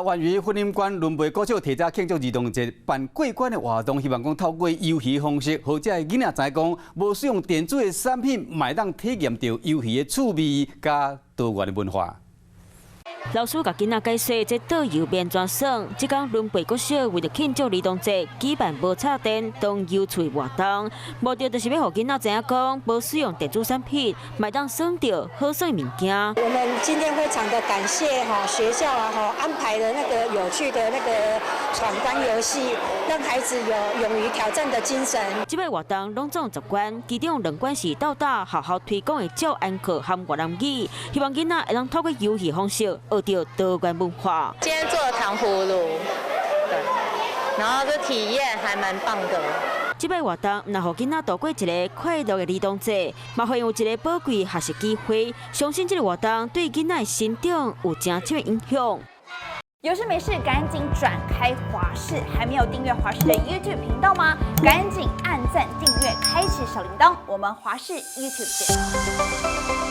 湾鱼婚姻馆轮陪国小提早庆祝儿童节，办过关的活动，希望讲透过游戏方式，让这囡仔知讲，无使用电子的产品，嘛当体验到游戏的趣味加多元的文化。 老师甲囡仔解释，这导游免怎算。即天轮培国小为了庆祝儿童节，举办无插电当有趣活动，目的就是要让囡仔知影讲，无使用电子产品，嘛当省到好耍的物件。我们今天非常的感谢学校安排的那个有趣的那个闯关游戏，让孩子有勇于挑战的精神。这摆活动拢总10关，其中2关是到大好好推广的教安课和越南语，希望囡仔会当透过游戏方式。 学到多元文化。今天做了糖葫芦，对，然后这体验还蛮棒的。这摆活动，若让囡仔度过一个快乐的儿童节，嘛会有一个宝贵学习机会。相信这个活动对囡仔的成长有正确的影响。有事没事赶紧转开华视，还没有订阅华视的 YouTube 频道吗？赶紧按赞、订阅、开启小铃铛，我们华视 YouTube 见。